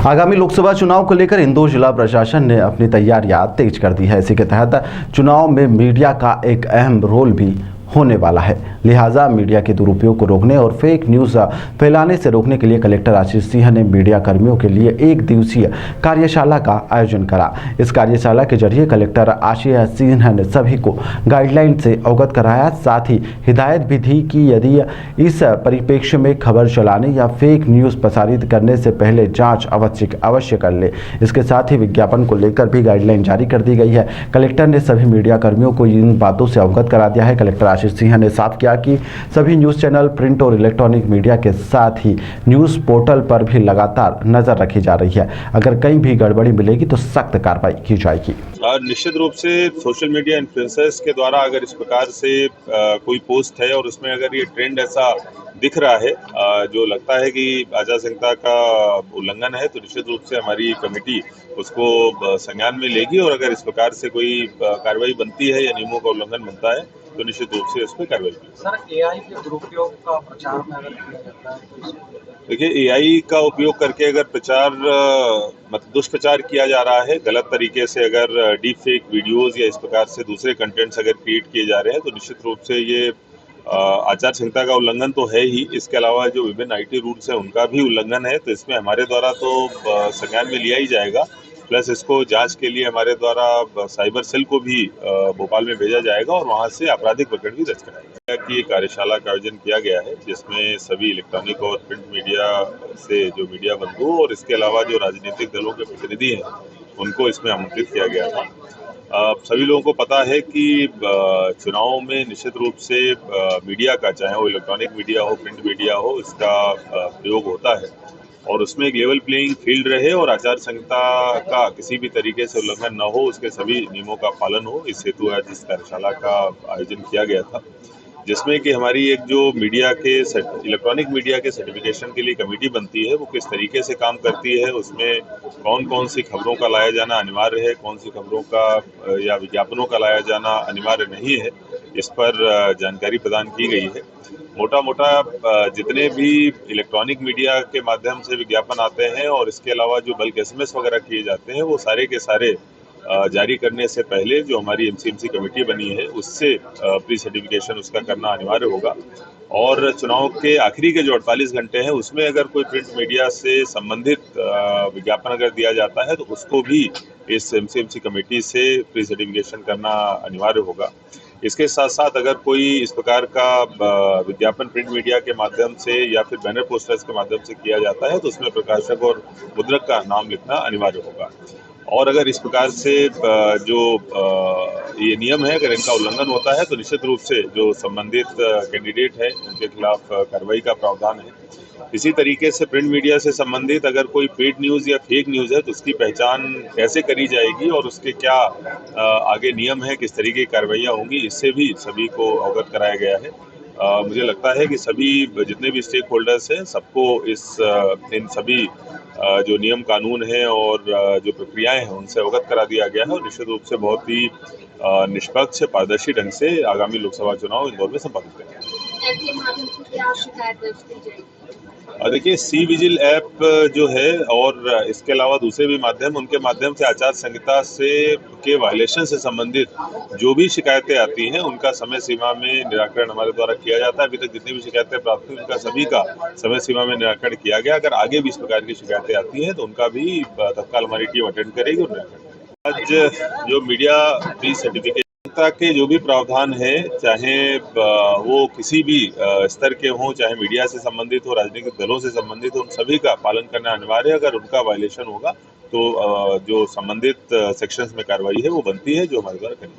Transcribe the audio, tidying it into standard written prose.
आगामी लोकसभा चुनाव को लेकर इंदौर जिला प्रशासन ने अपनी तैयारियां तेज कर दी है। इसी के तहत चुनाव में मीडिया का एक अहम रोल भी होने वाला है। लिहाजा मीडिया के दुरुपयोग को रोकने और फेक न्यूज़ फैलाने से रोकने के लिए कलेक्टर आशीष सिंह ने मीडिया कर्मियों के लिए एक दिवसीय कार्यशाला का आयोजन करा। इस कार्यशाला के जरिए कलेक्टर आशीष सिंह ने सभी को गाइडलाइन से अवगत कराया, साथ ही हिदायत भी दी कि यदि इस परिप्रेक्ष्य में खबर चलाने या फेक न्यूज़ प्रसारित करने से पहले जाँच अवश्य कर ले। इसके साथ ही विज्ञापन को लेकर भी गाइडलाइन जारी कर दी गई है। कलेक्टर ने सभी मीडिया कर्मियों को इन बातों से अवगत करा दिया है। कलेक्टर आशीष सिंह ने साफ किया कि सभी न्यूज़ चैनल, प्रिंट और इलेक्ट्रॉनिक मीडिया के साथ ही न्यूज़ पोर्टल पर भी लगातार नजर रखी जा रही है। अगर कहीं भी गड़बड़ी मिलेगी तो सख्त कार्रवाई की जाएगी। निश्चित रूप से सोशल मीडिया इन्फ्लुएंसर्स के द्वारा अगर इस प्रकार से कोई पोस्ट है और उसमें अगर ये ट्रेंड ऐसा दिख रहा है जो लगता है कि आचार संहिता का उल्लंघन है, तो निश्चित रूप से हमारी कमेटी उसको संज्ञान में लेगी और अगर इस प्रकार से कोई कार्रवाई बनती है या नियमों का उल्लंघन बनता है तो निश्चित रूप से इस पर कार्रवाई की। सर, एआई के दुरुपयोग का प्रचार में अगर किया जाता है तो देखिए, एआई का उपयोग करके अगर प्रचार मतलब दुष्प्रचार किया जा रहा है, गलत तरीके से अगर डीप फेक वीडियोस या इस प्रकार से दूसरे कंटेंट्स अगर क्रिएट किए जा रहे हैं तो निश्चित रूप से ये आचार संहिता का उल्लंघन तो है ही। इसके अलावा जो विभिन्न आईटी रूल्स हैं उनका भी उल्लंघन है, तो इसमें हमारे द्वारा तो संज्ञान में लिया ही जाएगा। प्लस इसको जांच के लिए हमारे द्वारा साइबर सेल को भी भोपाल में भेजा जाएगा और वहां से आपराधिक प्रकरण भी दर्ज कराया जाएगा। कि कार्यशाला का आयोजन किया गया है जिसमें सभी इलेक्ट्रॉनिक और प्रिंट मीडिया से जो मीडिया बंधु और इसके अलावा जो राजनीतिक दलों के प्रतिनिधि हैं उनको इसमें आमंत्रित किया गया था। सभी लोगों को पता है कि चुनावों में निश्चित रूप से मीडिया का, चाहे वो इलेक्ट्रॉनिक मीडिया हो, प्रिंट मीडिया हो, इसका प्रयोग होता है और उसमें एक लेवल प्लेइंग फील्ड रहे और आचार संहिता का किसी भी तरीके से उल्लंघन न हो, उसके सभी नियमों का पालन हो। इस हेतु आज इस कार्यशाला का आयोजन किया गया था जिसमें कि हमारी एक जो मीडिया के इलेक्ट्रॉनिक मीडिया के सर्टिफिकेशन के लिए कमेटी बनती है वो किस तरीके से काम करती है, उसमें कौन कौन सी खबरों का लाया जाना अनिवार्य है, कौन सी खबरों का या विज्ञापनों का लाया जाना अनिवार्य नहीं है, इस पर जानकारी प्रदान की गई है। मोटा मोटा जितने भी इलेक्ट्रॉनिक मीडिया के माध्यम से विज्ञापन आते हैं और इसके अलावा जो बल्क एसएमएस वगैरह किए जाते हैं वो सारे के सारे जारी करने से पहले जो हमारी एमसीएमसी कमेटी बनी है उससे प्री सर्टिफिकेशन उसका करना अनिवार्य होगा। और चुनाव के आखिरी के जो 48 घंटे हैं उसमें अगर कोई प्रिंट मीडिया से संबंधित विज्ञापन अगर दिया जाता है तो उसको भी इस एमसीएमसी कमेटी से प्री सर्टिफिकेशन करना अनिवार्य होगा। इसके साथ साथ अगर कोई इस प्रकार का विज्ञापन प्रिंट मीडिया के माध्यम से या फिर बैनर पोस्टर्स के माध्यम से किया जाता है तो उसमें प्रकाशक और मुद्रक का नाम लिखना अनिवार्य होगा। और अगर इस प्रकार से जो ये नियम है अगर इनका उल्लंघन होता है तो निश्चित रूप से जो संबंधित कैंडिडेट है उनके खिलाफ कार्रवाई का प्रावधान है। इसी तरीके से प्रिंट मीडिया से संबंधित अगर कोई पेड न्यूज़ या फेक न्यूज़ है तो उसकी पहचान कैसे करी जाएगी और उसके क्या आगे नियम है, किस तरीके की कार्रवाइयाँ होंगी, इससे भी सभी को अवगत कराया गया है। मुझे लगता है कि सभी जितने भी स्टेक होल्डर्स हैं सबको इन सभी जो नियम कानून हैं और जो प्रक्रियाएं हैं उनसे अवगत करा दिया गया है और निश्चित रूप से बहुत ही निष्पक्ष, पारदर्शी ढंग से आगामी लोकसभा चुनाव इंदौर में संपादित करेंगे। देखिए, सी विजिल ऐप जो है और इसके अलावा दूसरे भी माध्यम, उनके माध्यम से आचार संहिता से के वायलेशन से संबंधित जो भी शिकायतें आती हैं उनका समय सीमा में निराकरण हमारे द्वारा किया जाता है। अभी तक जितनी भी शिकायतें प्राप्त हुई उनका सभी का समय सीमा में निराकरण किया गया। अगर आगे भी इस प्रकार की शिकायतें आती हैं तो उनका भी तत्काल हमारी टीम अटेंड करेगी और निराकरण। आज जो मीडिया प्री सर्टिफिकेशन के जो भी प्रावधान है, चाहे वो किसी भी स्तर के हों, चाहे मीडिया से संबंधित हो, राजनीतिक दलों से संबंधित हो, उन सभी का पालन करना अनिवार्य है। अगर उनका वायलेशन होगा तो जो संबंधित सेक्शंस में कार्रवाई है वो बनती है जो हमारे द्वारा करेंगे।